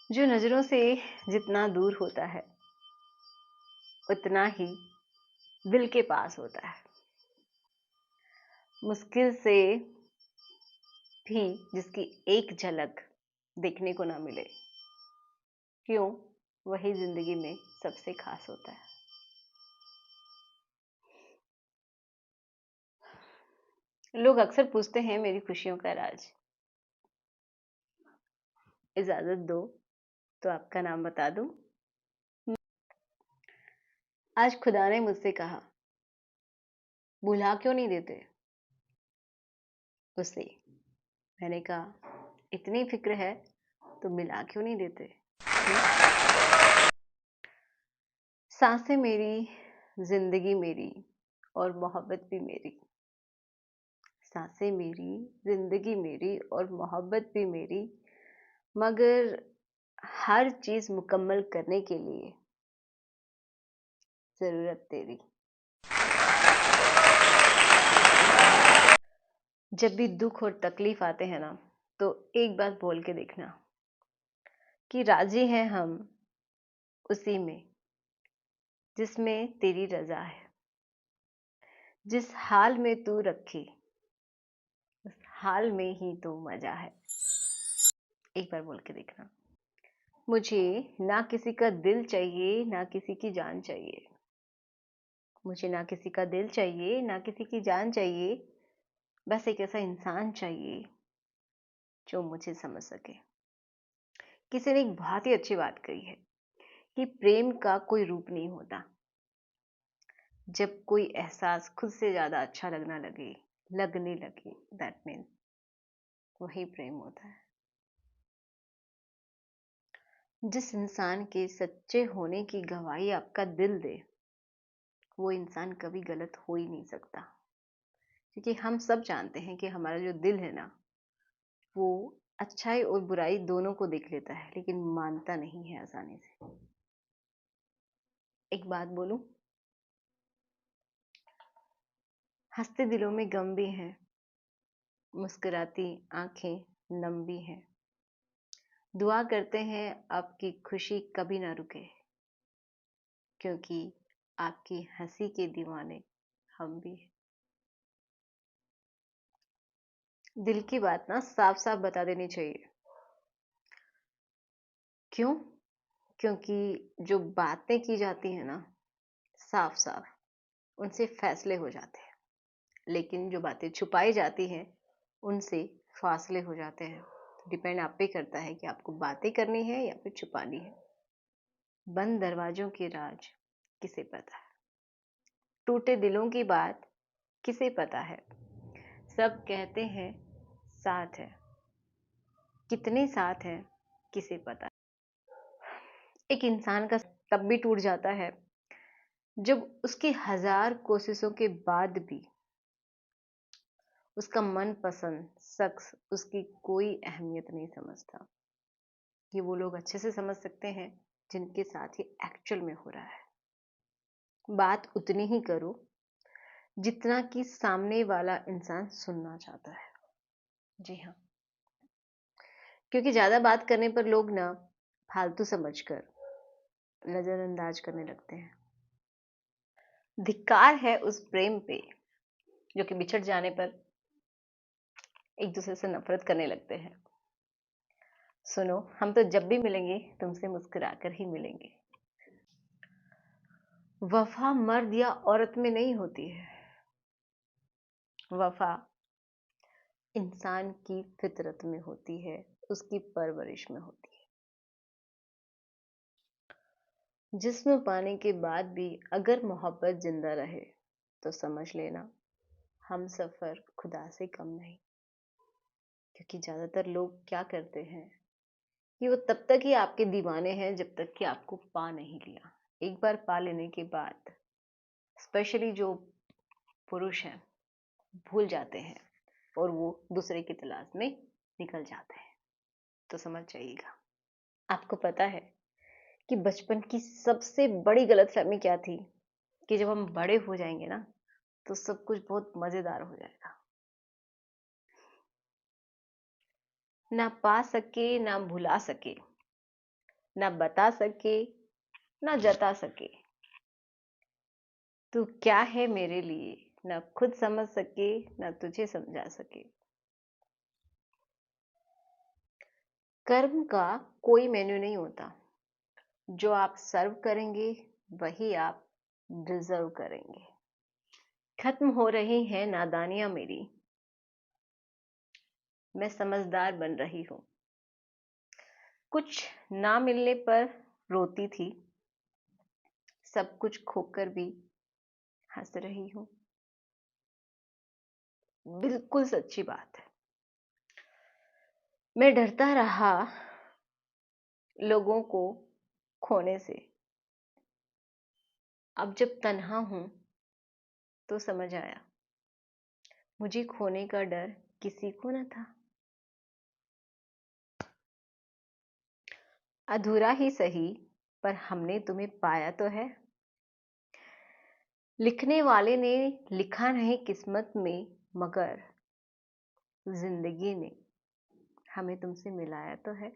जो नजरों से जितना दूर होता है उतना ही दिल के पास होता है। मुश्किल से भी जिसकी एक झलक देखने को ना मिले, क्यों, वही जिंदगी में सबसे खास होता है। लोग अक्सर पूछते हैं मेरी खुशियों का राज। इजाजत दो तो आपका नाम बता दूं। आज खुदा ने मुझसे कहा, भुला क्यों नहीं देते उसे। मैंने कहा, इतनी फिक्र है तो मिला क्यों नहीं देते। सांसें मेरी, जिंदगी मेरी और मोहब्बत भी मेरी। सांसें मेरी, जिंदगी मेरी और मोहब्बत भी मेरी, मगर हर चीज मुकम्मल करने के लिए जरूरत तेरी। जब भी दुख और तकलीफ आते हैं ना, तो एक बात बोल के देखना कि राजी हैं हम उसी में जिसमें तेरी रजा है। जिस हाल में तू रखी उस हाल में ही तो मजा है। एक बार बोल के देखना। मुझे ना किसी का दिल चाहिए ना किसी की जान चाहिए। मुझे ना किसी का दिल चाहिए ना किसी की जान चाहिए। बस एक ऐसा इंसान चाहिए जो मुझे समझ सके। किसी ने एक बहुत ही अच्छी बात कही है कि प्रेम का कोई रूप नहीं होता। जब कोई एहसास खुद से ज्यादा अच्छा लगने लगे, दैट मीन्स वही प्रेम होता है। जिस इंसान के सच्चे होने की गवाही आपका दिल दे, वो इंसान कभी गलत हो ही नहीं सकता। क्योंकि हम सब जानते हैं कि हमारा जो दिल है ना, वो अच्छाई और बुराई दोनों को देख लेता है, लेकिन मानता नहीं है आसानी से। एक बात बोलूं, हंसते दिलों में गम भी है, मुस्कुराती आंखें नम भी हैं। दुआ करते हैं आपकी खुशी कभी ना रुके, क्योंकि आपकी हंसी के दीवाने हम भी हैं। दिल की बात ना साफ साफ बता देनी चाहिए। क्यों? क्योंकि जो बातें की जाती हैं ना साफ साफ, उनसे फैसले हो जाते हैं, लेकिन जो बातें छुपाई जाती हैं उनसे फासले हो जाते हैं। डिपेंड आप पे करता है कि आपको बातें करनी है या फिर छुपानी है। बंद दरवाजों के राज किसे पता है, टूटे दिलों की बात किसे पता है। सब कहते हैं साथ है, कितने साथ है किसे पता है। एक इंसान का तब भी टूट जाता है जब उसकी हजार कोशिशों के बाद भी उसका मनपसंद शख्स उसकी कोई अहमियत नहीं समझता। ये वो लोग अच्छे से समझ सकते हैं जिनके साथ ये एक्चुअल में हो रहा है। बात उतनी ही करो जितना कि सामने वाला इंसान सुनना चाहता है। जी हाँ, क्योंकि ज्यादा बात करने पर लोग ना फालतू समझकर नजरअंदाज करने लगते हैं। धिक्कार है उस प्रेम पे जो कि बिछड़ जाने पर एक दूसरे से नफरत करने लगते हैं। सुनो, हम तो जब भी मिलेंगे तुमसे मुस्कुराकर ही मिलेंगे। वफा मर्द या औरत में नहीं होती है, वफा इंसान की फितरत में होती है, उसकी परवरिश में होती है। जिस्म पाने के बाद भी अगर मोहब्बत जिंदा रहे तो समझ लेना हम सफर खुदा से कम नहीं। क्योंकि ज्यादातर लोग क्या करते हैं कि वो तब तक ही आपके दीवाने हैं जब तक कि आपको पा नहीं लिया। एक बार पा लेने के बाद स्पेशली जो पुरुष हैं भूल जाते हैं और वो दूसरे की तलाश में निकल जाते हैं। तो समझ जाइएगा। आपको पता है कि बचपन की सबसे बड़ी गलतफहमी क्या थी, कि जब हम बड़े हो जाएंगे ना तो सब कुछ बहुत मजेदार हो जाएगा। ना पा सके ना भुला सके, ना बता सके ना जता सके। तू क्या है मेरे लिए, ना खुद समझ सके ना तुझे समझा सके। कर्म का कोई मेन्यू नहीं होता, जो आप सर्व करेंगे वही आप डिजर्व करेंगे। खत्म हो रही है नादानियां मेरी, मैं समझदार बन रही हूँ। कुछ ना मिलने पर रोती थी, सब कुछ खोकर भी हंस रही हूँ। बिल्कुल सच्ची बात है। मैं डरता रहा लोगों को खोने से, अब जब तन्हा हूं तो समझ आया मुझे खोने का डर किसी को न था। अधूरा ही सही पर हमने तुम्हें पाया तो है। लिखने वाले ने लिखा नहीं किस्मत में, मगर जिंदगी ने हमें तुमसे मिलाया तो है।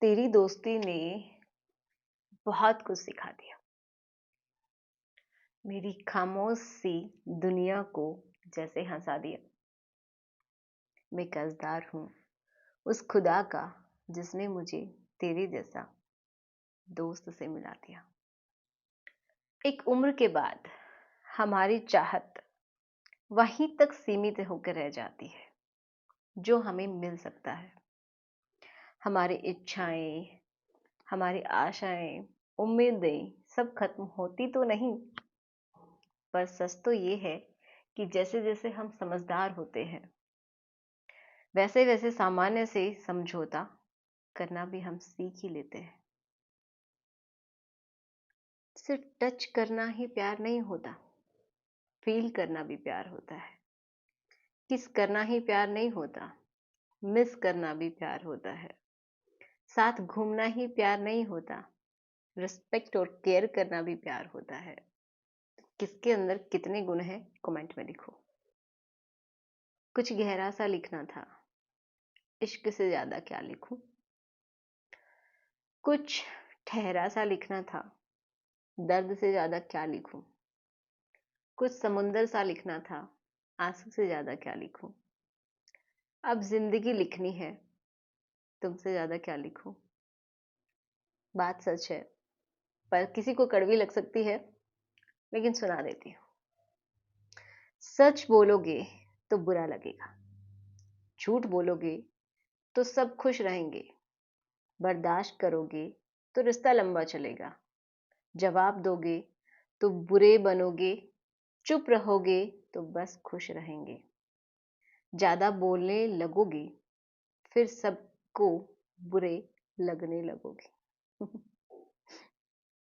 तेरी दोस्ती ने बहुत कुछ सिखा दिया, मेरी खामोश सी दुनिया को जैसे हंसा दिया। मैं कर्जदार हूं उस खुदा का जिसने मुझे तेरे जैसा दोस्त से मिला दिया। एक उम्र के बाद हमारी चाहत वहीं तक सीमित होकर रह जाती है जो हमें मिल सकता है। हमारी इच्छाएं, हमारी आशाएं, उम्मीदें सब खत्म होती तो नहीं, पर सच तो ये है कि जैसे जैसे हम समझदार होते हैं वैसे वैसे सामान्य से समझौता करना भी हम सीख ही लेते हैं। सिर्फ टच करना ही प्यार नहीं होता, फील करना भी प्यार होता है। किस करना ही प्यार नहीं होता, मिस करना भी प्यार होता है। साथ घूमना ही प्यार नहीं होता, रिस्पेक्ट और केयर करना भी प्यार होता है। किसके अंदर कितने गुण हैं कमेंट में लिखो। कुछ गहरा सा लिखना था, इश्क से ज्यादा क्या लिखूं। कुछ ठहरा सा लिखना था, दर्द से ज्यादा क्या लिखूं। कुछ समुंदर सा लिखना था, आंसू से ज्यादा क्या लिखूं। अब जिंदगी लिखनी है, तुमसे ज्यादा क्या लिखूं। बात सच है पर किसी को कड़वी लग सकती है, लेकिन सुना देती हूँ। सच बोलोगे तो बुरा लगेगा, झूठ बोलोगे तो सब खुश रहेंगे, बर्दाश्त करोगे तो रिश्ता लंबा चलेगा, जवाब दोगे तो बुरे बनोगे, चुप रहोगे तो बस खुश रहेंगे, ज्यादा बोलने लगोगे फिर सबको बुरे लगने लगोगे।